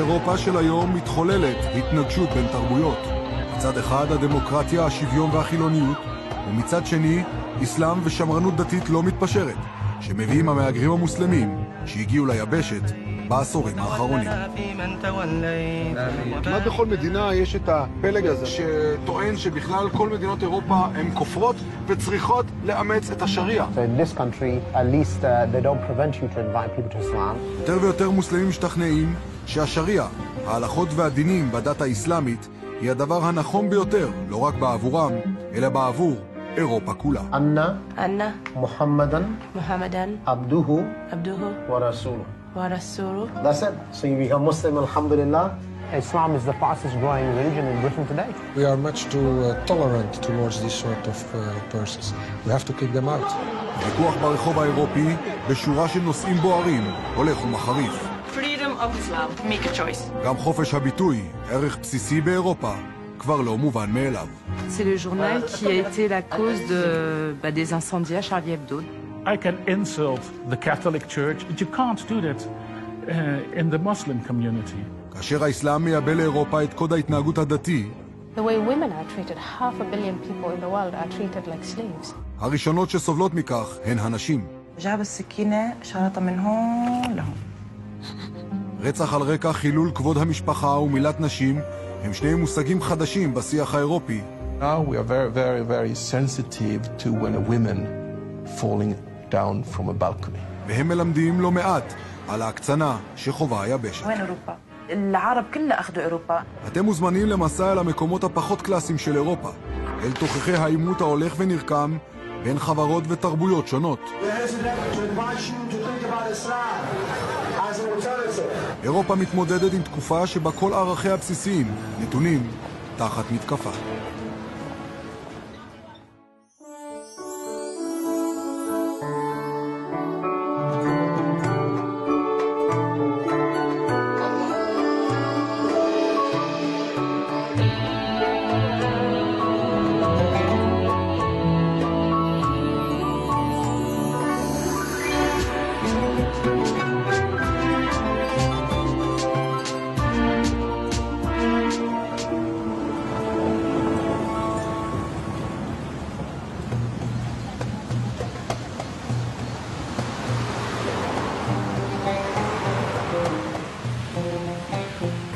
באירופה של היום מתחוללת התנגשות בין תרבויות. מצד אחד הדמוקרטיה, השוויון והחילוניות, ומצד שני אסלאם ושמרנות דתית לא מתפשרת, שמביאים המהגרים המוסלמים שהגיעו ליבשת בעשורים האחרונים. כמעט בכל מדינה יש את הפלג הזה שטוען שבכלל כל מדינות אירופה הן כופרות וצריכות לאמץ את השריעה. יותר ויותר מוסלמים משתכנעים שהשריעה, ההלכות והדינים בדת האסלאמית, היא הדבר הנכון ביותר, לא רק בעבורם, אלא בעבור אירופה כולה. אנה מוחמדן עבדוהו ורסולו. That's it. So you become Muslim, alhamdulillah. Islam is the fastest growing religion in Britain today. We are much too tolerant towards these sort of persons. We have to kick them out. ויכוח ברחוב האירופי בשורה של נושאים בוערים הולך ומחריף. Freedom of Islam. Make a choice. גם חופש הביטוי, ערך בסיסי באירופה, כבר לא מובן מאליו. C'est le journal qui a été la cause des incendies à Charlie Hebdo. I can insult the Catholic Church, but you can't do that in the Muslim community. כאשר האסלאם מייבא לאירופה את קוד ההתנהגות הדתי, The way women are treated, 500 million people in the world are treated like slaves. הראשונות שסובלות מכך הן הנשים. جاب السكينة شرط من هون لهون. רצח על רקע חילול כבוד המשפחה ומילת נשים הם שני מושגים חדשים בשיח האירופי. Now we are very sensitive to when a woman falling down from a balcony. והם מלמדים לא מעט על ההקצנה שחובה היבשת. وين أوروبا؟ العرب كلها أخذوا أوروبا. אתם מוזמנים למסע אל המקומות הפחות קלאסיים של אירופה, אל תוכחי העימות ההולך ונרקם בין חברות ותרבויות שונות. אירופה מתמודדת עם תקופה שבה כל ערכיה הבסיסיים נתונים תחת מתקפה.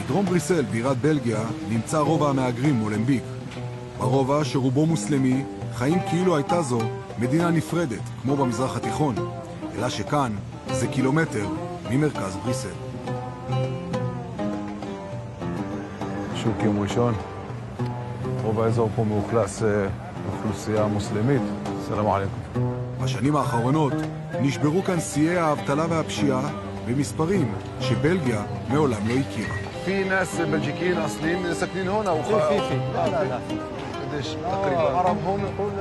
בדרום בריסל, בירת בלגיה, נמצא רובע המהגרים מולמביק. ברובע, שרובו מוסלמי, חיים כאילו הייתה זו מדינה נפרדת, כמו במזרח התיכון, אלא שכאן זה קילומטר ממרכז בריסל. שוק יום ראשון, רוב האזור פה מאוכלס אוכלוסייה מוסלמית. סלאם עליכם. בשנים האחרונות נשברו כאן שיאי האבטלה והפשיעה במספרים שבלגיה מעולם לא הכירה. في ناس بلجيكيين اصليين ساكنين هنا في لا قديش تقريبا عرب هم يقول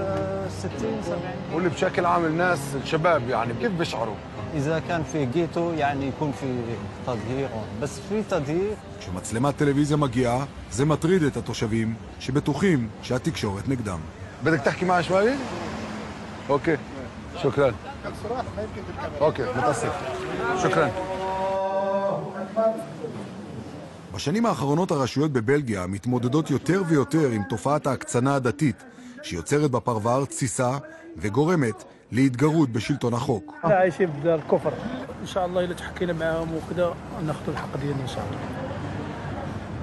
60 70 واللي بشكل عام الناس الشباب يعني كيف بيشعروا اذا كان في جيتو يعني يكون في تظهير بس في تظهير. כשמצלמת טלוויזיה מגיעה זה מטריד את התושבים שבטוחים שהתקשורת נגדם. بدك تحكي معي شوي اوكي شكرا اوكي متاسف شكرا. בשנים האחרונות הרשויות בבלגיה מתמודדות יותר ויותר עם תופעת ההקצנה הדתית שיוצרת בפרבר תסיסה וגורמת להתגרות בשלטון החוק. عايشين بدار الكفر ان شاء الله اذا تحكينا معاهم وكذا ناخذ الحق ديالنا ان شاء الله.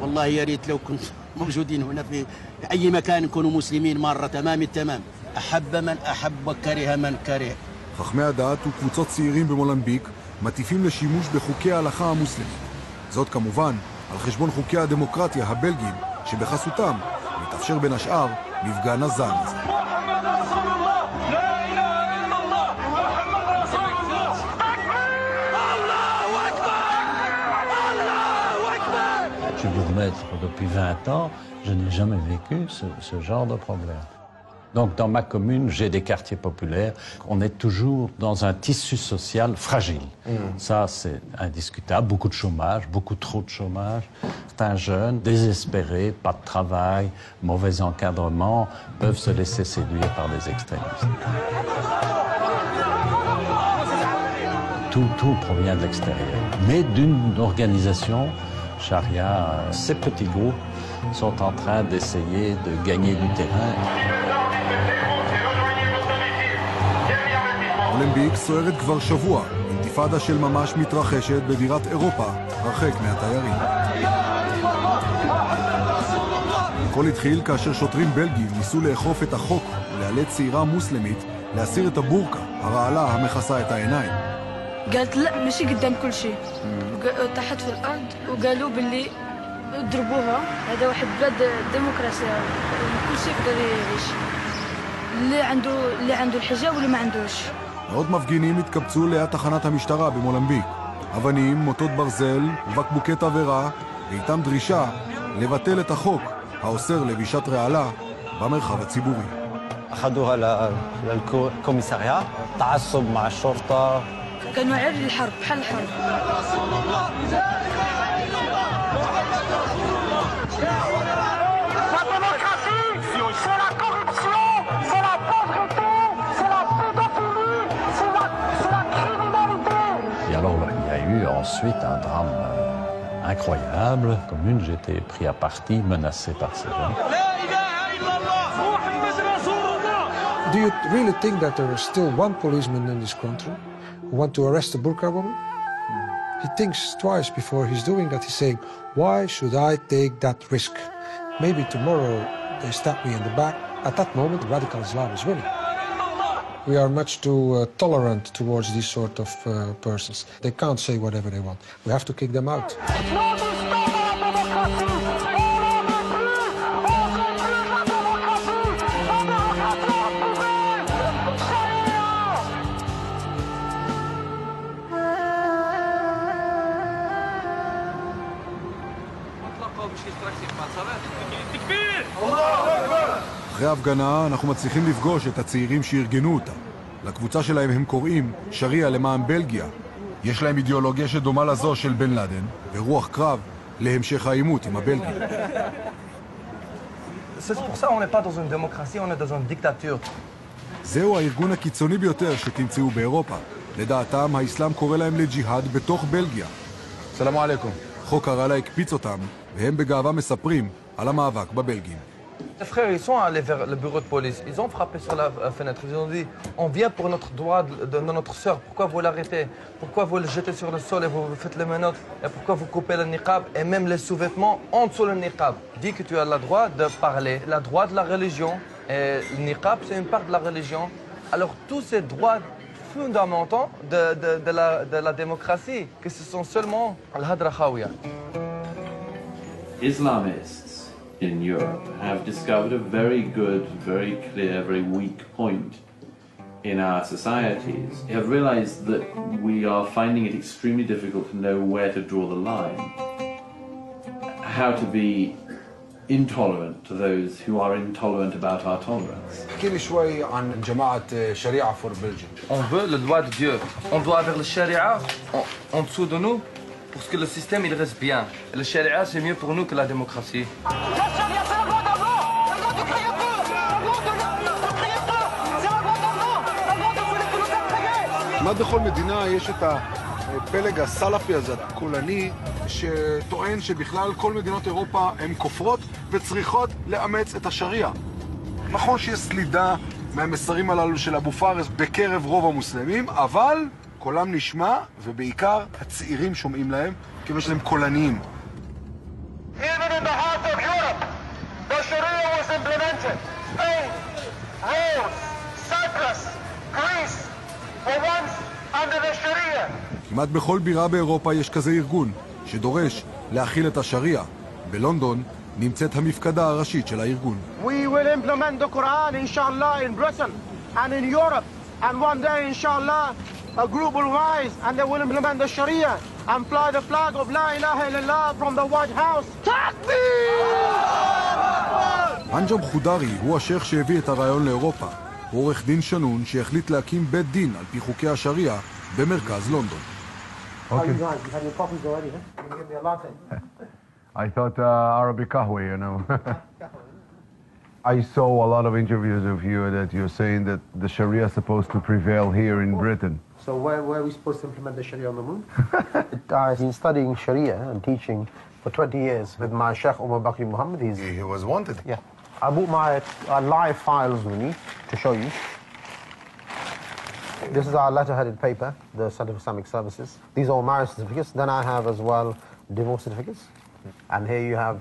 والله يا ريت لو كنت موجودين هنا في اي مكان نكونوا مسلمين مره تمام التمام. احب من احب وكره من كره. חכמי הדת וקבוצות צעירים במולמביק מטיפים לשימוש בחוקי ההלכה המוסלמית. זאת כמובן על חשבון חוקי הדמוקרטיה הבלגיים, שבחסותם מתאפשר בין השאר מפגן הזן הזה. Je suis bourgmestre depuis 20 ans, je n'ai jamais vécu ce genre de problème. Donc dans ma commune, j'ai des quartiers populaires. On est toujours dans un tissu social fragile. Ça, c'est indiscutable. Beaucoup de chômage, beaucoup trop de chômage. Certains jeunes, désespérés, pas de travail, mauvais encadrement, peuvent se laisser séduire par des extrémistes. Tout provient de l'extérieur. Mais d'une organisation, charia, ces petits groupes sont en train d'essayer de gagner du terrain. מולמביק סוערת כבר שבוע. אינתיפאדה של ממש מתרחשת בבירת אירופה, הרחק מהתיירים. הכל התחיל כאשר שוטרים בלגים ניסו לאכוף את החוק ולאלץ צעירה מוסלמית להסיר את הבורקה, הרעלה המכסה את העיניים. قالت لا ماشي قدام كل شيء. طاحت في الارض وقالوا باللي ضربوها. هذا واحد بلاد ديمقراطيه كل شيء يقدر يعيش. اللي عنده الحجاب واللي ما عندوش. עוד מפגינים התקבצו ליד תחנת המשטרה במולמביק. אבנים, מוטות ברזל ובקבוקי תבערה, ואיתם דרישה לבטל את החוק האוסר לבישת רעלה במרחב הציבורי. أخذوها للكوميساريات تعصب مع الشرطة. كانوا عرض الحرب بحال الحرب. Et alors, il y a eu ensuite un drame incroyable. Commune, j'étais pris à partie, menacé par ces gens. Do you really think that there is still one policeman in this country who want to arrest a burqa woman? He thinks twice before he's doing that. He's saying, why should I take that risk? Maybe tomorrow they stab me in the back. At that moment, radical Islam is winning. We are much too tolerant towards these sort of persons. They can't say whatever they want. We have to kick them out. אחרי ההפגנה אנחנו מצליחים לפגוש את הצעירים שארגנו אותה. לקבוצה שלהם הם קוראים שריעה למען בלגיה. יש להם אידיאולוגיה שדומה לזו של בן לאדן, ורוח קרב להמשך העימות עם הבלגים. C'est pour ça on n'est pas dans une démocratie, on est dans une dictature. זהו הארגון הקיצוני ביותר שתמצאו באירופה. לדעתם, האסלאם קורא להם לג'יהאד בתוך בלגיה. סלאם עליכום. חוק הרעלה הקפיץ אותם, והם בגאווה מספרים על המאבק בבלגים. Les frères, ils sont allés vers le bureau de police. Ils ont frappé sur la fenêtre. Ils ont dit, on vient pour notre droit de notre sœur. Pourquoi vous l'arrêtez? Pourquoi vous le jetez sur le sol et vous faites les menottes? Et pourquoi vous coupez le niqab et même les sous-vêtements en dessous le niqab? Dis que tu as le droit de parler, le droit de la religion. Et le niqab, c'est une part de la religion. Alors tous ces droits fondamentaux de la démocratie, que ce sont seulement al-hadra khawiya. Islamists in Europe have discovered a very good, very clear, very weak point in our societies. They have realized that we are finding it extremely difficult to know where to draw the line. How to be intolerant to those who are intolerant about our tolerance. احكي شوي عن جماعة شريعة for Belgium. On veut le droit de Dieu. On doit avoir le sharia en dessous de nous pour que le système il reste bien. Et le sharia c'est mieux pour nous que la démocratie. כמעט בכל מדינה יש את הפלג הסלאפי הזה, הקולני, שטוען שבכלל כל מדינות אירופה הן כופרות וצריכות לאמץ את השריעה. נכון שיש סלידה מהמסרים הללו של אבו פארס בקרב רוב המוסלמים, אבל קולם נשמע, ובעיקר הצעירים שומעים להם, כיוון שהם קולניים. Even in the heart of Europe, the Sharia was implemented. Spain, Wales, Cyprus, Greece were once under the Sharia. כמעט בכל בירה באירופה יש כזה ארגון שדורש להכיל את השריעה. בלונדון נמצאת המפקדה הראשית של הארגון. We will implement the Quran, inshallah, in Britain and in Europe. And one day, inshallah, a group will rise and they will implement the Sharia and fly the flag of La ilaha illallah from the White House. אנג'ם חודרי הוא השייך שהביא את הרעיון לאירופה. הוא עורך דין שנון שהחליט להקים בית דין על פי חוקי השריעה במרכז לונדון. How you guys? You had your coffees already, huh? You can give me a latte. I thought Arabic kahwa, you know. I saw a lot of interviews of you that you're saying that the Sharia is supposed to prevail here in Britain. So where are we supposed to implement the Sharia on the moon? I've been studying Sharia and teaching for 20 years with my Sheikh Umar Bakri Muhammad. He was wanted. Yeah. I brought my live files with me to show you. This is our letter-headed paper, the Center for Islamic Services. These are all marriage certificates. Then I have as well divorce certificates. And here you have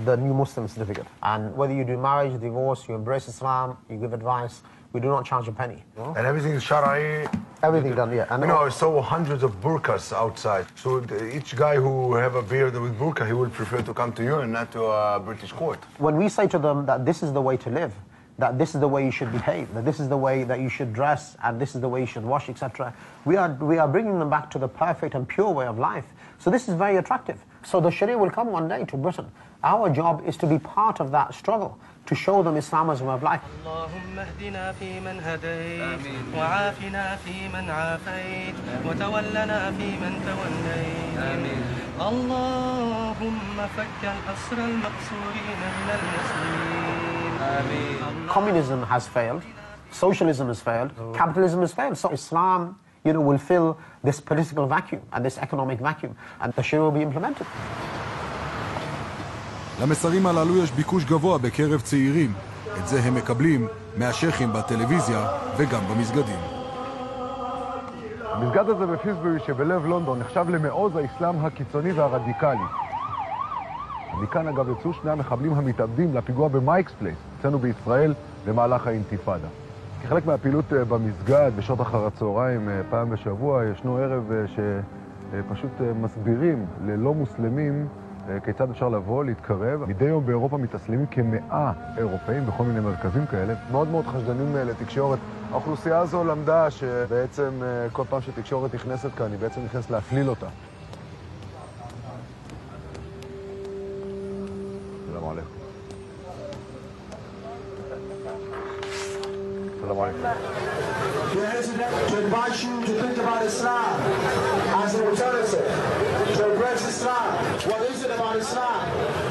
the new Muslim certificate. And whether you do marriage, divorce, you embrace Islam, you give advice, we do not charge a penny. You know? And everything is Shara'i? Everything done, yeah. And I saw hundreds of burqas outside. So each guy who have a beard with burqa, he would prefer to come to you and not to a British court. When we say to them that this is the way to live, that this is the way you should behave, that this is the way that you should dress, and this is the way you should wash, etc., we are bringing them back to the perfect and pure way of life. So this is very attractive. So the Sharia will come one day to Britain. Our job is to be part of that struggle, to show them Islam as a way of life. اللهم اهدنا فيمن هديت وعافنا فيمن عافيت وتولنا فيمن توليت اللهم فك الأسر المقصورين من المسلمين. Communism has failed, socialism has failed, capitalism has failed. So Islam, will fill this political vacuum and this economic vacuum, and the Sharia will be implemented. למסרים הללו יש ביקוש גבוה בקרב צעירים. את זה הם מקבלים מהשייחים בטלוויזיה וגם במסגדים. המסגד הזה בפיסברי שבלב לונדון נחשב למעוז האסלאם הקיצוני והרדיקלי. מכאן אגב יצאו שני המחבלים המתאבדים לפיגוע במייקס פלייס, אצלנו בישראל, במהלך האינתיפאדה. כחלק מהפעילות במסגד, בשעות אחר הצהריים, פעם בשבוע, ישנו ערב שפשוט מסבירים ללא מוסלמים כיצד אפשר לבוא, להתקרב. מדי יום באירופה מתאסלמים כ100 אירופאים בכל מיני מרכזים כאלה. מאוד מאוד חשדנים לתקשורת. האוכלוסייה הזו למדה שבעצם כל פעם שתקשורת נכנסת כאן, היא בעצם נכנסת להפליל אותה. שלום עליכם. שלום עליכם. We're here today to invite you to think about Islam as an alternative, to embrace Islam. What is it about Islam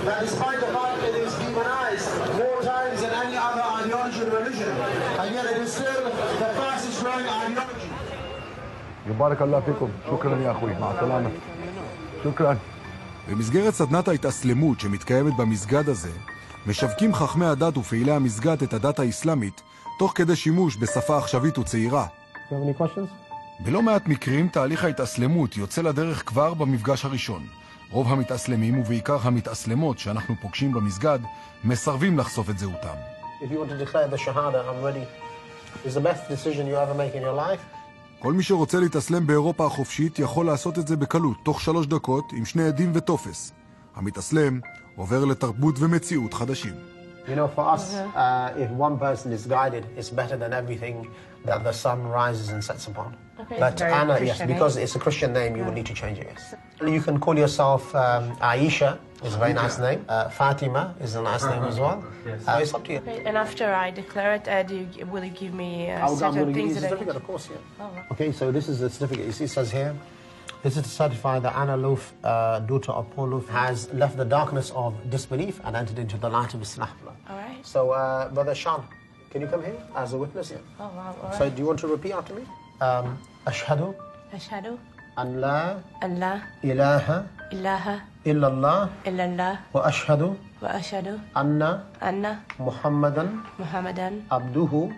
that despite the fact it is demonized more times than any other ideology and religion, and yet it is still the fastest growing ideology? יברך אללה פיכום. שוקרן יא אחוי. מע סלאמה. שוקרן. במסגרת סדנת ההתאסלמות שמתקיימת במסגד הזה, משווקים חכמי הדת ופעילי המסגד את הדת האסלאמית תוך כדי שימוש בשפה עכשווית וצעירה. בלא מעט מקרים תהליך ההתאסלמות יוצא לדרך כבר במפגש הראשון. רוב המתאסלמים ובעיקר המתאסלמות שאנחנו פוגשים במסגד מסרבים לחשוף את זהותם. If you want to declare the shahada, I'm ready. It's the best decision you ever make in your life. כל מי שרוצה להתאסלם באירופה החופשית יכול לעשות את זה בקלות, תוך 3 דקות עם 2 עדים וטופס. המתאסלם עובר לתרבות ומציאות חדשים. For us, if one person is guided, it's better than everything that the sun rises and sets upon. Okay, But Anna, yes, because it's a Christian name, you would need to change it, yes. You can call yourself Aisha, is a very nice name. Fatima is a nice name as well. It's up to you. Okay, and after I declare it, will you give me certain I'm going to give things you a that I certificate, need? of course, yeah. Oh, right. Okay, so this is the certificate. You see, it says here, this is to certify that Anna Louf, daughter of Paul Louf, has left the darkness of disbelief and entered into the light of Islam. All right. So, Brother Shan, can you come here as a witness? Yeah. Oh, wow. All right. So, do you want to repeat after me? Ashhadu Ashhadu an la an la ilaha ilaha illallah illallah wa ashhadu wa ashhadu anna Muhammadan abduhu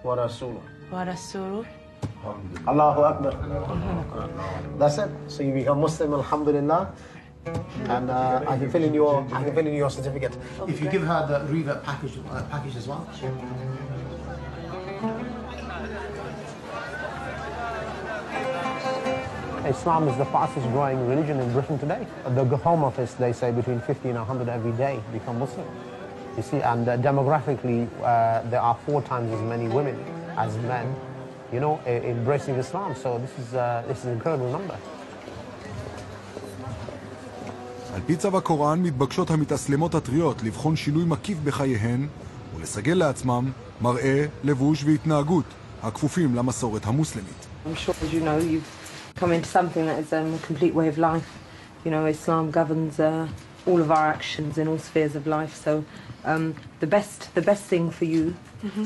wa rasuluh. wa rasuluh. Allahu Akbar. That's it. So you become Muslim, alhamdulillah. And I can fill in your certificate. If you give her the revert package as well. Islam is the fastest growing religion in Britain today. The Home Office, they say between 50 and 100 every day become Muslim. You see, and demographically, there are 4 times as many women as men, embracing Islam. So this is an incredible number. על פי צו הקוראן מתבקשות המתאסלמות הטריות לבחון שינוי מקיף בחייהן ולסגל לעצמם מראה, לבוש והתנהגות הכפופים למסורת המוסלמית. I'm sure, as you know, you've come into something that is a complete way of life. Islam governs all of our actions in all spheres of life. So the best thing for you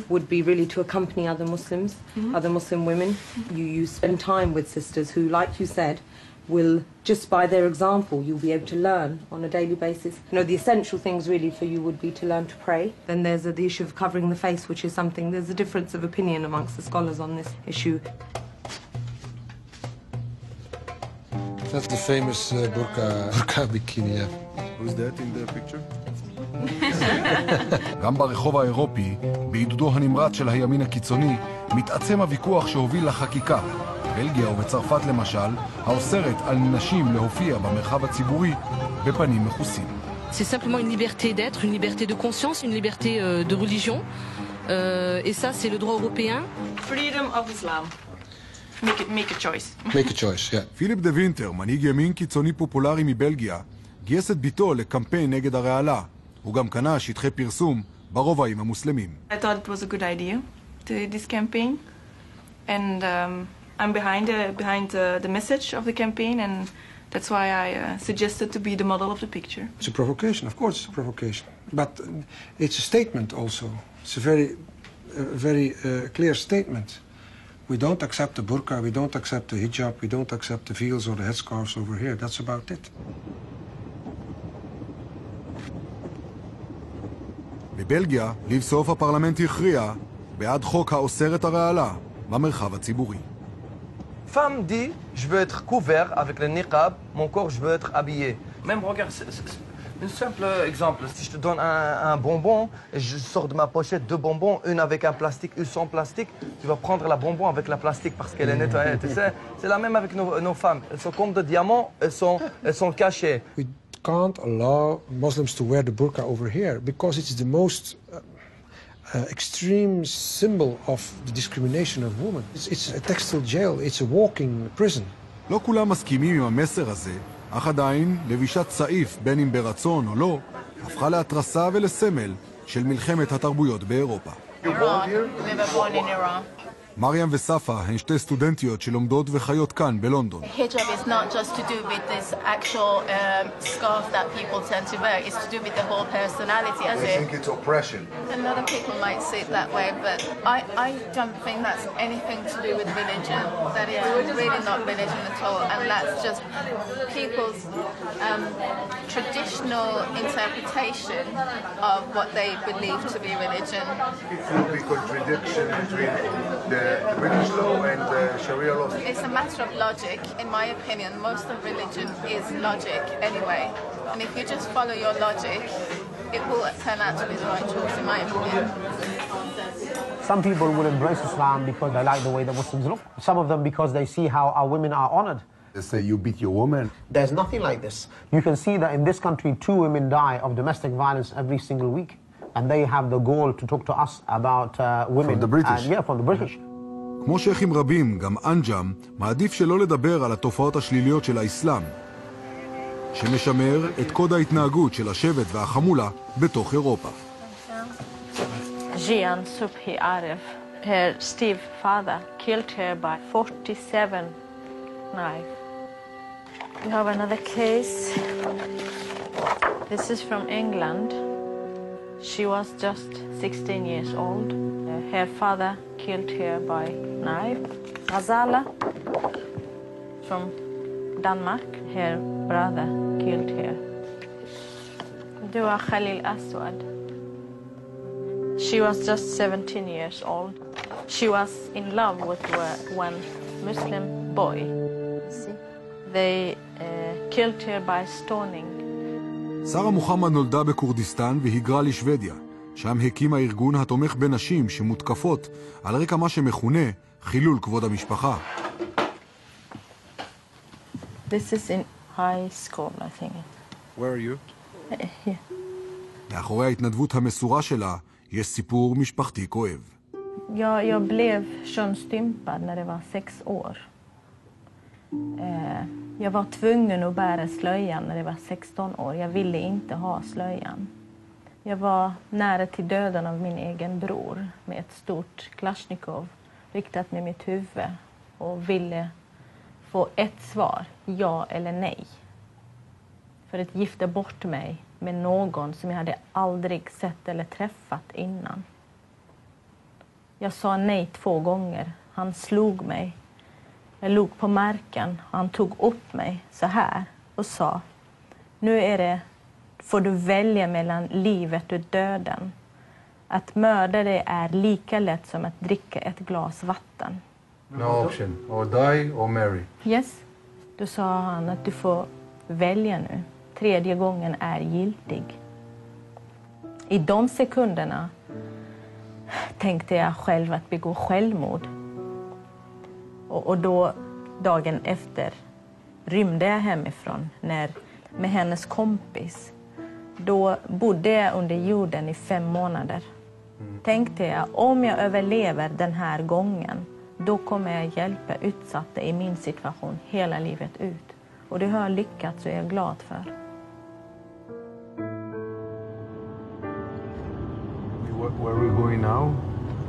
would be really to accompany other Muslims, other Muslim women. You spend time with sisters who, like you said, will, just by their example, you'll be able to learn on a daily basis. You know, the essential things really for you would be to learn to pray. Then there's the issue of covering the face, which is something, there's a difference of opinion amongst the scholars on this issue. That's the famous burqa bikini, yeah. Who's that in the picture? גם ברחוב האירופי, בעידודו הנמרץ של הימין הקיצוני, מתעצם הוויכוח שהוביל לחקיקה. בלגיה ובצרפת למשל, האוסרת על נשים להופיע במרחב הציבורי בפנים מכוסים. C'est simplement une liberté d'être, une liberté de conscience, une liberté de religion. Et ça, c'est le droit européen. Freedom of Islam. Make a choice. Make a choice, yeah. פיליפ דה וינטר, מנהיג ימין קיצוני פופולרי מבלגיה, גייס את ביתו לקמפיין נגד הרעלה. הוא גם קנה שטחי פרסום ברובעים המוסלמים. I thought it was a good idea to do this campaign. And I'm behind the message of the campaign, and that's why I suggested to be the model of the picture. It's a provocation, of course it's a provocation. But it's a statement also. It's a very clear statement. We don't accept the burqa, we don't accept the hijab, we don't accept the veils or the headscarves over here. That's about it. בבלגיה, לבסוף הפרלמנט הכריע בעד חוק האוסר את הרעלה במרחב הציבורי. Femme dit, je veux être couvert avec le niqab, mon corps, je veux être habillé. Même, regarde, un simple exemple. Si je te donne un bonbon, et je sors de ma pochette deux bonbons, une avec un plastique, une sans plastique, tu vas prendre la bonbon avec la plastique parce qu'elle est nettoyée. C'est la même avec nos femmes. Elles sont comme des diamants, elles sont cachées. We can't allow Muslims to wear the burqa over here because it's the most extreme symbol of the discrimination of women. It's a textile jail, it's a walking prison. לא כולם מסכימים עם המסר הזה, אך עדיין לבישת צעיף, בין אם ברצון או לא, הפכה להתרסה ולסמל של מלחמת התרבויות באירופה. מריאם וספה הן שתי סטודנטיות שלומדות וחיות כאן בלונדון. Hijab is not just to do with this actual scarf that people tend to wear. It's to do with the whole personality as I think it's oppression. A lot of people might see it that way, but I don't think that's anything to do with religion. That is really not religion at all, and that's just people's traditional interpretation of what they believe to be religion. It will be contradiction between the British law and the Sharia law. It's a matter of logic. In my opinion, most of religion is logic anyway. And if you just follow your logic, it will turn out to be the right choice, in my opinion. Some people will embrace Islam because they like the way the Muslims look. Some of them because they see how our women are honored. They say you beat your woman. There's nothing like this. You can see that in this country 2 women die of domestic violence every single week. And they have the goal to talk to us about women. From the British. Yeah, from the British. כמו שייחים רבים, גם אנג'ם מעדיף שלא לדבר על התופעות השליליות של האסלאם, שמשמר את קוד ההתנהגות של השבט והחמולה בתוך אירופה. Jian Subhi Arif, her stepfather, killed her by 47 knives. We have another case. This is from England. She was just 16 years old. Her father killed her by knife. Ghazala from Denmark, her brother killed her. Dua Khalil Aswad. She was just 17 years old. She was in love with one Muslim boy. They killed her by stoning. שרה מוחמד נולדה בקורדיסטן והיגרה לשוודיה, שם הקימה ארגון התומך בנשים שמותקפות על רקע מה שמכונה חילול כבוד המשפחה. This is in high school, I think. Where are you? Here. מאחורי ההתנדבות המסורה שלה יש סיפור משפחתי כואב. Jag blev könsstympad när det var 6 år. Jag var tvungen att bära slöjan när det var 16 år. Jag ville inte ha slöjan. Jag var nära till döden av min egen bror med ett stort Kalashnikov riktat med mitt huvud och ville få ett svar, ja eller nej. För att gifta bort mig med någon som jag hade aldrig sett eller träffat innan. Jag sa nej 2 gånger. Han slog mig. Jag låg på marken och han tog upp mig så här och sa: nu får du välja mellan livet och döden. Att mörda dig är lika lätt som att dricka ett glas vatten. No option. Or die or marry. Yes. Då sa han att du får välja nu. 3:e gången är giltig. I de sekunderna tänkte jag själv att begå självmord. Och då, dagen efter, rymde jag hemifrån med hennes kompis. Då bodde jag under jorden i 5 månader. Tänkte jag, om jag överlever den här gången, då kommer jag hjälpa utsatta i min situation hela livet ut. Och det har jag lyckats och är jag glad för. Where are we going now?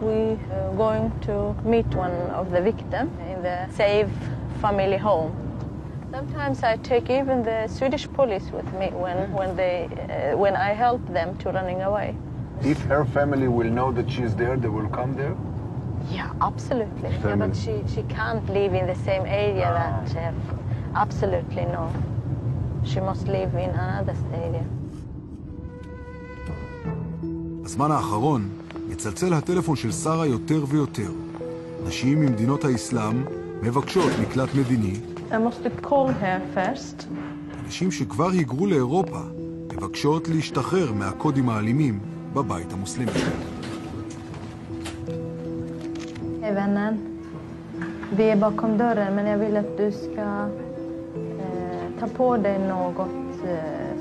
We are going to meet one of the victims in the safe family home. Sometimes I take even the Swedish police with me when I help them to running away. If her family will know that she's there, they will come there? Yeah, absolutely. Yeah, but she can't live in the same area that... absolutely no. She must live in another area. בזמן האחרון מצלצל הטלפון של שרה יותר ויותר. נשים ממדינות האסלאם מבקשות מקלט מדיני. I must call her first. נשים שכבר היגרו לאירופה מבקשות להשתחרר מהקודים האלימים בבית המוסלמי. Hej vännen. Vi är bakom dörren, men jag vill att du ska ta på dig något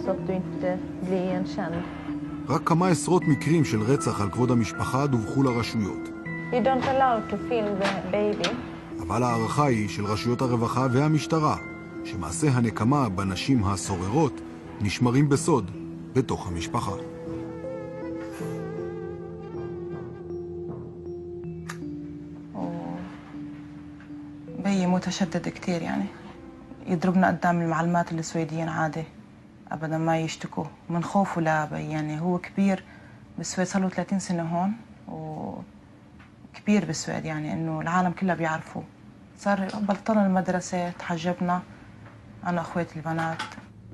så att du inte blir igenkänd. רק כמה עשרות מקרים של רצח על כבוד המשפחה דווחו לרשויות. You don't allow to film the baby. אבל הערכה היא של רשויות הרווחה והמשטרה, שמעשה הנקמה בנשים הסוררות נשמרים בסוד בתוך המשפחה. بي متشدد كتير يعني يضربنا قدام المعلمات السويديين عادي ابدا ما يشتكوا من خوفه لبي يعني هو كبير بالسويد صار له 30 سنه هون وكبير بالسويد يعني انه العالم كلها بيعرفوه صار بطلنا المدرسه تحجبنا انا اخواتي البنات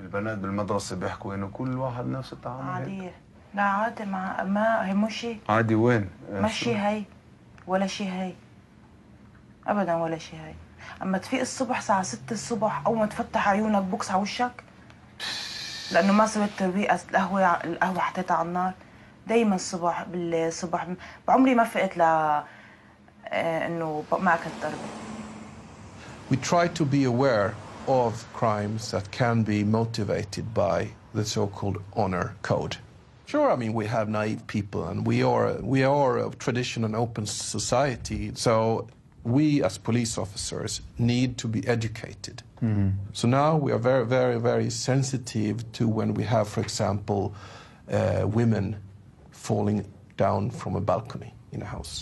البنات بالمدرسه بيحكوا انه كل واحد نفس التعامل عادي لا عادي ما هي مش شيء عادي وين ماشي هي ولا شيء هي ابدا ولا شيء هي اما تفيق الصبح الساعه 6 الصبح اول ما تفتح عيونك بوكس على وشك لانه ما سويت ترويقه القهوه حطيتها على النار دايما الصبح بالصبح بعمري ما فقت انه ما اكلت ضربه. We try to be aware of crimes that can be motivated by the so-called honor code. Sure, I mean, we have naive people and we are a tradition and open society, so we as police officers need to be educated. So now we are very, very, very sensitive to when we have, for example, women falling down from a balcony in a house.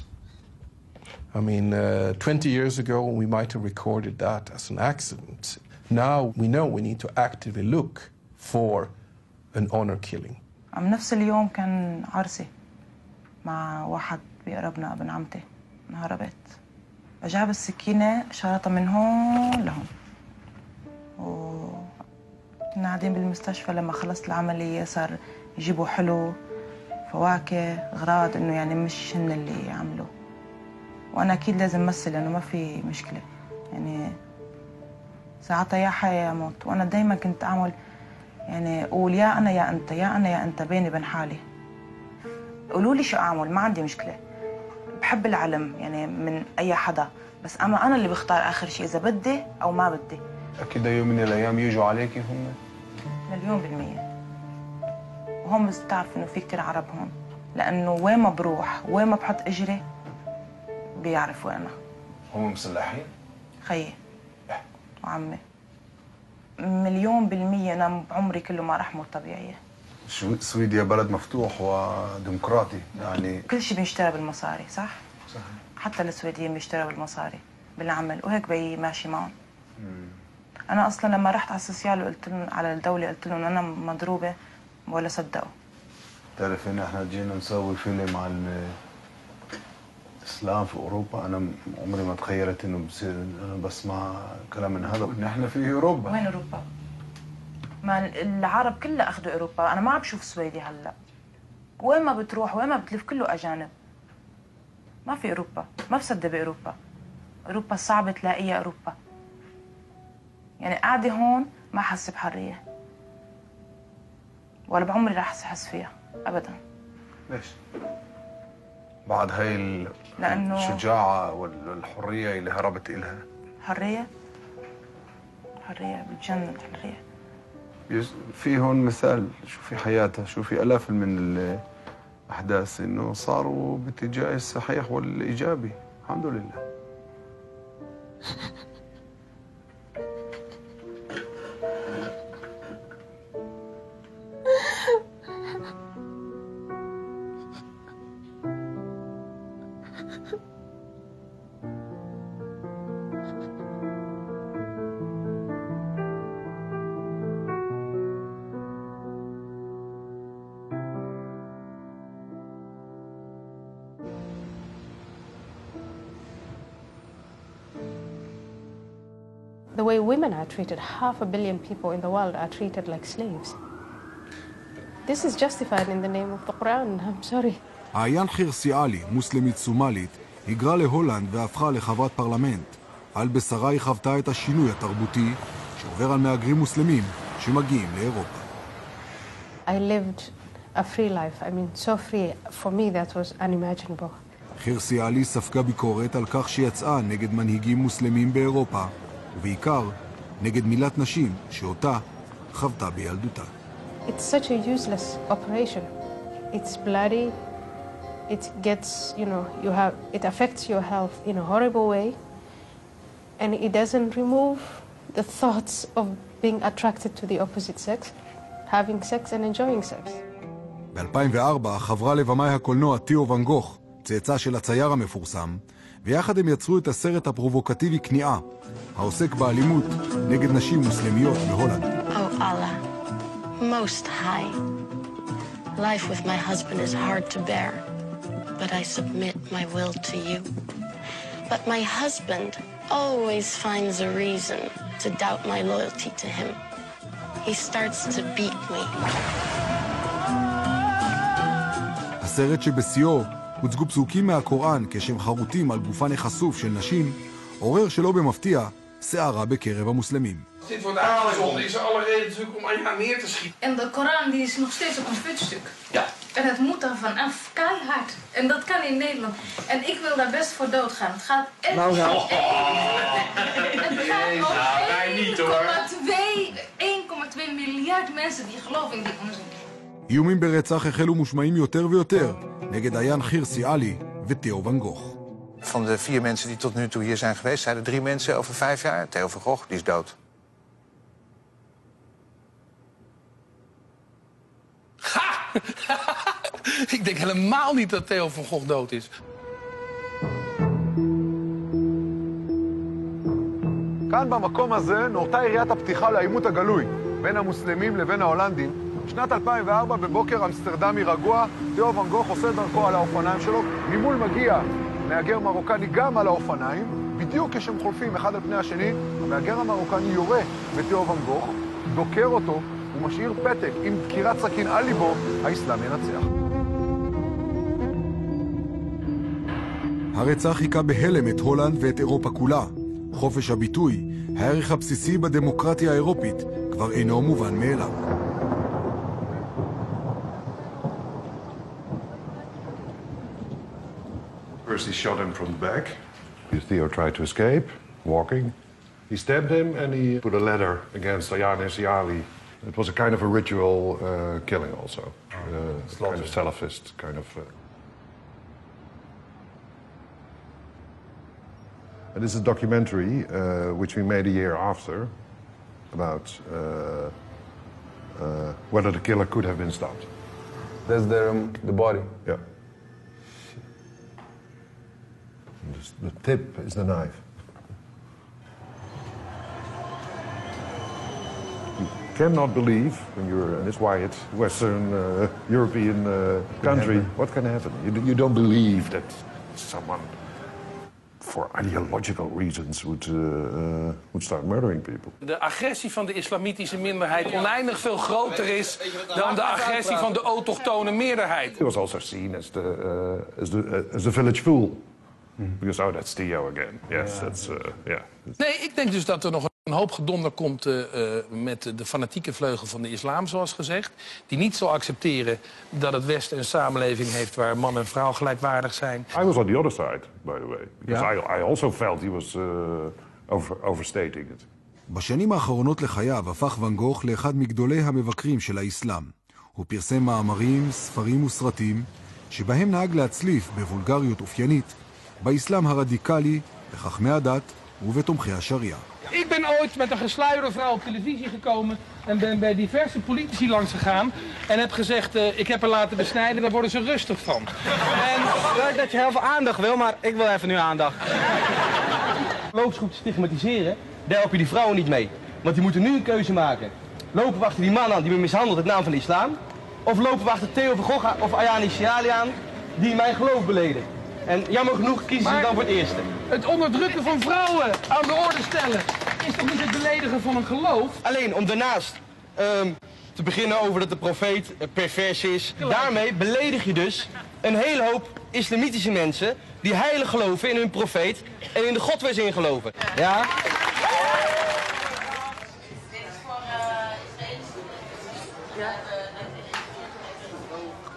I mean, 20 years ago, we might have recorded that as an accident. Now we know we need to actively look for an honor killing. نفس اليوم كان عرسي مع واحد بيقربنا ابن عمتي انهربت فجاب السكينة شرطة من هون لهون وكنا قاعدين بالمستشفى لما خلصت العملية صار يجيبوا حلو فواكه أغراض إنه يعني مش هن اللي عملوا وأنا أكيد لازم أمثل لأنه ما في مشكلة يعني ساعتها يا حياة يا موت وأنا دايما كنت أعمل يعني أقول يا أنا يا أنت يا أنا يا أنت بيني وبين حالي قولوا لي شو أعمل ما عندي مشكلة بحب العلم يعني من أي حدا بس أنا اللي بختار آخر شيء إذا بدي أو ما بدي. أكيد يوم من الأيام يجوا عليكي هم؟ 100%. وهم بس بتعرف إنه في كتير عرب هون لأنه وين ما بروح وين ما بحط إجري بيعرف وينها. هم مسلحين؟ خيي وعمي 1,000,000% أنا بعمري كله ما رح موت طبيعية. سويديا بلد مفتوح وديمقراطي يعني كل شيء بيشترى بالمصاري صح؟ صحيح. حتى السويديين بيشتروا بالمصاري بالعمل وهيك بي ماشي معهم. أنا أصلا لما رحت على السوسيال وقلت لهم على الدولة قلت لهم أنا مضروبة ولا صدقوا. تعرف إن إحنا جينا نسوي فيلم عن الإسلام في أوروبا أنا عمري ما تخيلت إنه بصير أنا بسمع كلام من هذا. نحن في أوروبا. وين أوروبا؟ ما العرب كلها أخذوا أوروبا. أنا ما عم بشوف سويدي هلا. وين ما بتروح وين ما بتلف كله أجانب. ما في أوروبا، ما بصدق بأوروبا. أوروبا صعب تلاقيها أوروبا. يعني قاعدة هون ما حس بحرية. ولا بعمري راح أحس فيها أبدا. ليش؟ بعد هاي الشجاعة والحرية اللي هربت إلها. حرية؟ حرية بتجنن حرية. في هون مثال، شوفي حياتها، شوفي آلاف من الأحداث إنه صاروا باتجاه الصحيح والإيجابي، الحمد لله. The way women are treated, 500 million people in the world are treated like slaves. This is justified in the name of the Quran. I'm sorry. עיין חירסיאלי, מוסלמית סומלית, היגרה להולנד והפכה לחברת פרלמנט. על בשרה היא חוותה את השינוי התרבותי שעובר על מהגרים מוסלמים שמגיעים לאירופה. I lived a free life. I mean, so free. For me, that was unimaginable. חירסיאלי ספגה ביקורת על כך שיצאה נגד מנהיגים מוסלמים באירופה, ובעיקר נגד מילת נשים שאותה חוותה בילדותה. It's such a useless operation. It's bloody. It gets, it affects your health in a horrible way. And it doesn't remove the thoughts of being attracted to the opposite sex, having sex and enjoying sex. ב-2004 חברה לבמאי הקולנוע תיאו ואן גוך, צאצא של הצייר המפורסם, ויחד הם יצרו את הסרט הפרובוקטיבי כניעה, העוסק באלימות נגד נשים מוסלמיות בהולנד. Oh Allah, most high. Life with my husband is hard to bear, but I submit my will to you. But my husband always finds a reason to doubt my loyalty to him. He starts to beat me. הסרט שבשיאו הוצגו פסוקים מהקוראן כשהם חרוטים על גופן החשוף של נשים, עורר שלא במפתיע סערה בקרב המוסלמים. Dit wordt aangezonden, is er alle reden natuurlijk om aan jou neer te schieten. En de Koran die is nog steeds op een voetstuk. Ja. En het moet er vanaf, keihard. En dat kan in Nederland. En ik wil daar best voor doodgaan. Het gaat echt Nou, het gaat om 1,2 miljard mensen die geloven in die onzin. איומים ברצח החלו מושמעים יותר ויותר נגד עיין חירסיאלי ותיאו ואן גוך. Van de 4 mensen die tot nu toe hier zijn geweest, zijn er 3 mensen over 5 jaar. Theo van Gogh, die is dood. Ik denk helemaal niet dat Theo van Gogh dood is. כאן במקום הזה נורתה יריית הפתיחה לעימות הגלוי בין המוסלמים לבין ההולנדים. בשנת 2004 בבוקר אמסטרדמי רגוע, תיאו ואן גוך עושה דרכו על האופניים שלו. ממול מגיע מהגר מרוקני גם על האופניים. בדיוק כשהם חולפים אחד על פני השני, המהגר המרוקני יורה בתיאו ואן גוך, דוקר אותו ומשאיר פתק עם דקירת סכין על ליבו, האסלאם ינצח. הרצח היכה בהלם את הולנד ואת אירופה כולה. חופש הביטוי, הערך הבסיסי בדמוקרטיה האירופית, כבר אינו מובן מאליו. First he shot him from the back. Theo tried to escape, walking. He stabbed him and he put a ladder against Ayaan Hirsi Ali. It was a kind of a ritual killing also. Kind of Salafist kind of... And this is a documentary which we made a year after about whether the killer could have been stopped. That's the body. Yeah. The tip is the knife. You cannot believe when you're in this white Western European country what can happen. You don't believe that someone for ideological reasons would start murdering people. De agressie van de islamitische minderheid oneindig veel groter is dan de agressie van de autochtone meerderheid. He was also seen as the village fool. Because, oh, that's Theo again. Yes, that's, yeah. Nee, ik denk dus dat er nog een hoop gedonder komt met de fanatieke vleugel van de islam, zoals gezegd. Die niet zal accepteren dat het Westen een samenleving heeft waar man en vrouw gelijkwaardig zijn. I was on the other side, by the way. Because I also felt he was overstating it. בשנים האחרונות לחייו הפך ואן גוך לאחד מגדולי המבקרים של האסלאם. הוא פרסם מאמרים, ספרים וסרטים, שבהם נהג להצליף בוולגריות אופיינית באסלאם הרדיקלי, בחכמי הדת ובתומכי השריעה. Ik ben ooit met een gesluierde vrouw op televisie gekomen en ben bij diverse politici langs gegaan en heb gezegd, ik heb haar laten besnijden, daar worden ze rustig van. En leuk dat je heel veel aandacht wil, maar ik wil even nu aandacht. Loopsgroep stigmatiseren, daar help je die vrouwen niet mee. Want die moeten nu een keuze maken. Lopen we achter die man aan die me mishandelt in naam van de islam? Of lopen we achter Theo van Gogh of Ayani Siali aan die mijn geloof beleden? En jammer genoeg kiezen ze dan voor het eerste. Het onderdrukken van vrouwen aan de orde stellen is toch niet het beledigen van een geloof? Alleen om daarnaast te beginnen over dat de profeet pervers is. Daarmee beledig je dus een hele hoop islamitische mensen die heilig geloven in hun profeet en in de God waar ze in geloven. Ja?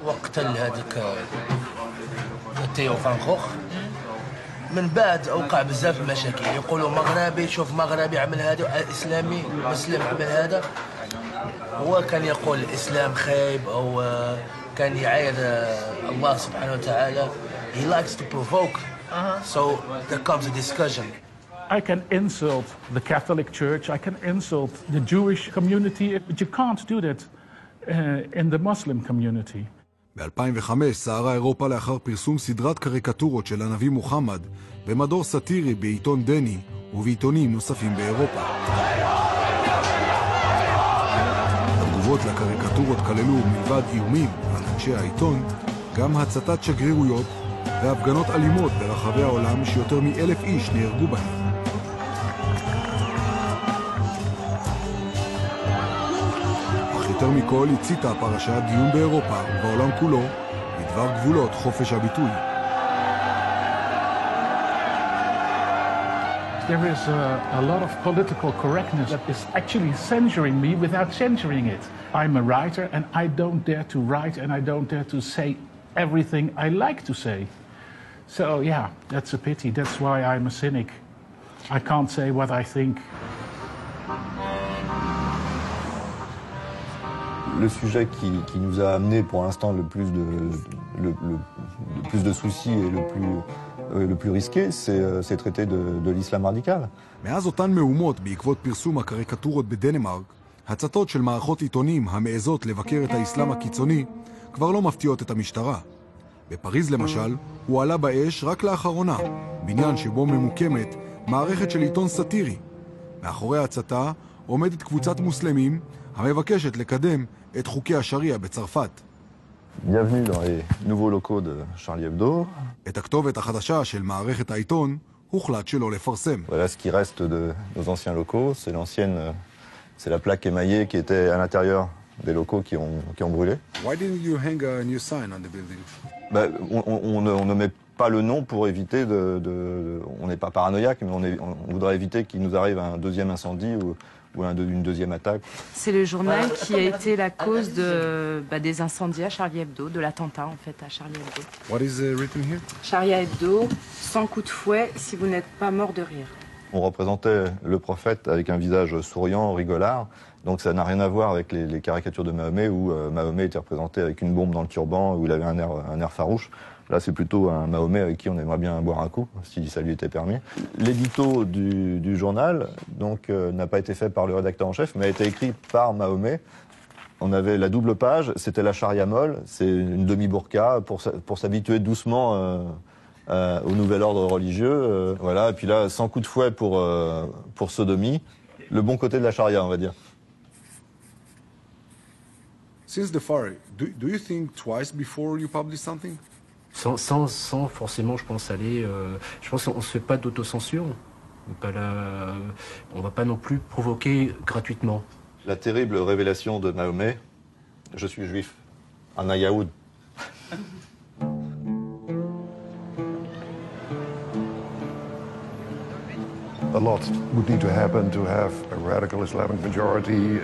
وقت هذيك تيو فان غوخ من بعد اوقع بزاف المشاكل يقولوا مغربي شوف مغربي عمل هذا اسلامي مسلم عمل هذا هو كان يقول الاسلام خايب او كان يعاير الله سبحانه وتعالى. He likes to provoke, so there comes a discussion. I can insult the Catholic Church, I can insult the Jewish community, but you can't do that in the Muslim community. ב-2005 סערה אירופה לאחר פרסום סדרת קריקטורות של הנביא מוחמד במדור סאטירי בעיתון דני ובעיתונים נוספים באירופה. התגובות לקריקטורות כללו מלבד איומים על אנשי העיתון גם הצתת שגרירויות והפגנות אלימות ברחבי העולם שיותר מ1,000 איש נהרגו בהם. יותר מכל הציתה הפרשה דיון באירופה ובעולם כולו בדבר גבולות חופש הביטוי. There is a lot of political correctness that is actually censoring me without censoring it. I'm a writer and I don't dare to write and I don't dare to say everything I like to say. So yeah, that's a pity. That's why I'm a cynic. I can't say what I think. Le sujet qui nous a amené pour l'instant le plus de soucis et le plus risqué, c'est traiter de l'islam radical. מאז אותן מהומות בעקבות פרסום הקריקטורות בדנמרק, הצתות של מערכות עיתונים המעזות לבקר את האסלאם הקיצוני כבר לא מפתיעות את המשטרה. בפריז למשל, הוא עלה באש רק לאחרונה, בניין שבו ממוקמת מערכת של עיתון סאטירי. מאחורי ההצתה עומדת קבוצת מוסלמים המבקשת לקדם את חוקי השריעה בצרפת. Bienvenue dans les nouveaux locaux de Charlie Hebdo. את הכתובת החדשה של מערכת העיתון הוחלט שלא לפרסם. Voilà ce qui reste de nos anciens locaux, c'est la plaque émaillée qui était à l'intérieur des locaux qui ont brûlé. Why didn't you hang a new sign on the building? On ne met pas le nom pour éviter on n'est pas paranoïaque, mais on voudrait éviter qu'il nous arrive un deuxième incendie ou une deuxième attaque. C'est le journal qui a été la cause des incendies à Charlie Hebdo, de l'attentat en fait à Charlie Hebdo. What is written here? Charlie Hebdo, sans coup de fouet si vous n'êtes pas mort de rire. On représentait le prophète avec un visage souriant, rigolard, donc ça n'a rien à voir avec les caricatures de Mahomet où Mahomet était représenté avec une bombe dans le turban, où il avait un air farouche. Là, c'est plutôt un Mahomet avec qui on aimerait bien boire un coup, si ça lui était permis. L'édito du journal n'a pas été fait par le rédacteur en chef, mais a été écrit par Mahomet. On avait la double page, c'était la charia molle, c'est une demi-burqa pour s'habituer doucement au nouvel ordre religieux. Voilà, et puis là, sans coup de fouet pour sodomie, le bon côté de la charia, on va dire. Since the fire, do you think twice before you publish something? Sans forcément, je pense, aller... je pense qu'on ne se fait pas d'autocensure. On ne va pas non plus provoquer gratuitement. La terrible révélation de Mahomet, je suis juif, un Yaoud. A lot would need to happen to have a radical Islamic majority,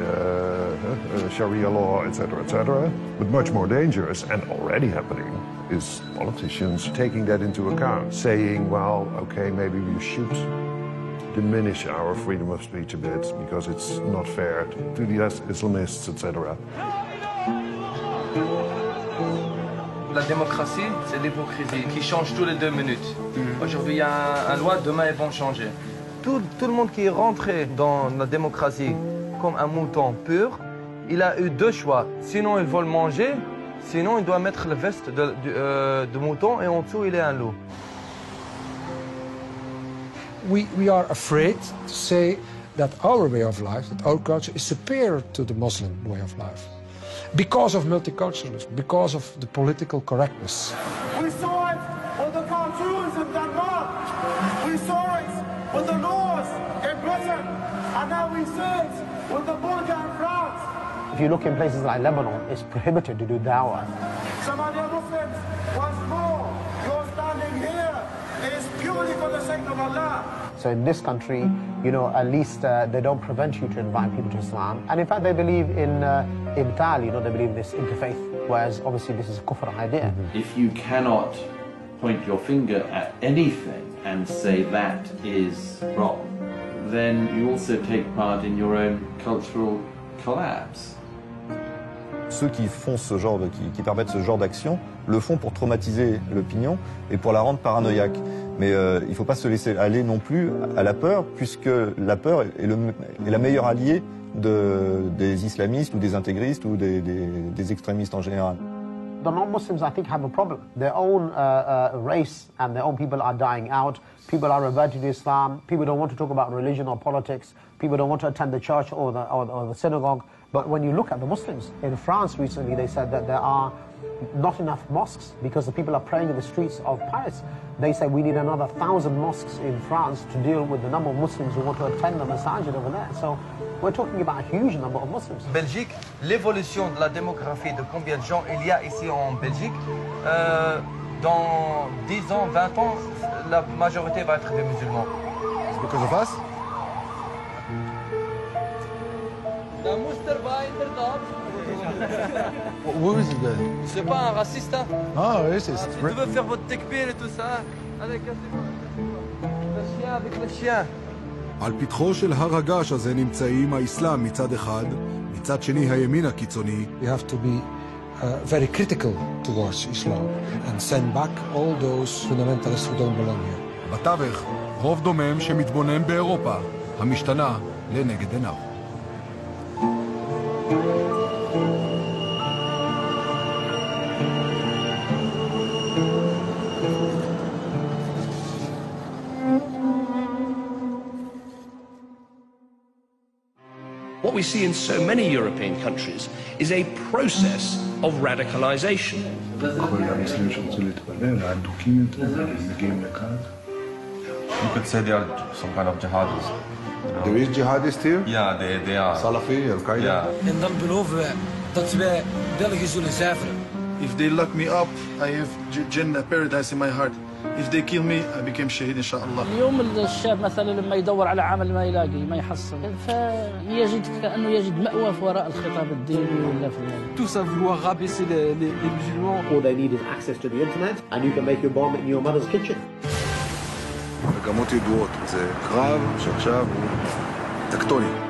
Sharia law, etc. But much more dangerous, and already happening, is politicians taking that into account, saying, well, okay, maybe we should diminish our freedom of speech a bit because it's not fair to the Islamists, etc. La démocratie, c'est l'hypocrisie qui change tous les 2 minutes. Aujourd'hui, il y a une loi, demain, ils vont changer. Tout le monde qui est rentré dans la démocratie comme un mouton pur, il a eu 2 choix. Sinon, il veut le manger, sinon, il doit mettre la veste de mouton et en dessous, il est un loup. We are afraid to say that our way of life, that our culture is superior to the Muslim way of life. Because of multiculturalism, because of the political correctness. We saw it with the cartoons in Denmark. We saw it with the laws in Britain. And now we see it with the burqa in France. If you look in places like Lebanon, it's prohibited to do dawah. Some of the Muslims, once more, you're standing here. It is purely for the sake of Allah. So in this country, you know, at least they don't prevent you to invite people to Islam. And in fact, they believe in ibtal, you know, they believe in this interfaith, whereas obviously this is a kufr idea. If you cannot point your finger at anything and say that is wrong, then you also take part in your own cultural collapse. Ceux qui font qui permettent ce genre d'action le font pour traumatiser l'opinion et pour la rendre paranoïaque. Mais il ne faut pas se laisser aller non plus à la peur, puisque la peur est la meilleure alliée des islamistes ou des intégristes ou des extrémistes en général. The non-Muslims, I think, have a problem. Their own race and their own people are dying out. People are reverting to Islam. People don't want to talk about religion or politics. People don't want to attend the church or the synagogue. But when you look at the Muslims, in France recently they said that there are not enough mosques because the people are praying in the streets of Paris. They say we need another 1,000 mosques in France to deal with the number of Muslims who want to attend the masajid over there. So we're talking about a huge number of Muslims. Belgique, l'évolution de la démographie, de combien de gens il y a ici en Belgique, dans 10 ans, 20 ans, la majorité va être des musulmans. It's because of us? Où est-ce que c'est pas un raciste, hein? Ah oui, c'est... Si tu veux faire votre tekbir et tout ça, allez, cassez-vous. Le chien avec le chien. על פתחו של הר הגעש הזה נמצאים האסלאם מצד אחד, מצד שני הימין הקיצוני. We have to be very critical towards Islam and send back all those fundamentalists who don't belong here. בתווך, רוב דומם שמתבונן באירופה, המשתנה לנגד עיניו. What we see in so many European countries is a process of radicalization. You could say they are some kind of jihadists. There is jihadists here? Yeah, they are. Salafi, Al-Qaeda? Yeah. En dan beloven wij dat wij België zullen zuiveren. If they lock me up, I have Jannah, paradise in my heart. If they kill me, I became shaheed inshallah. اليوم الشاب مثلا لما يدور على عمل ما يلاقي ما يحصل فيجد كأنه يجد مأوى في وراء الخطاب الديني ولا في Tous à vouloir rabaisser les musulmans. All they need is access to the internet and you can make your bomb in your mother's kitchen. מגמות ידועות, זה קרב שעכשיו הוא טקטוני.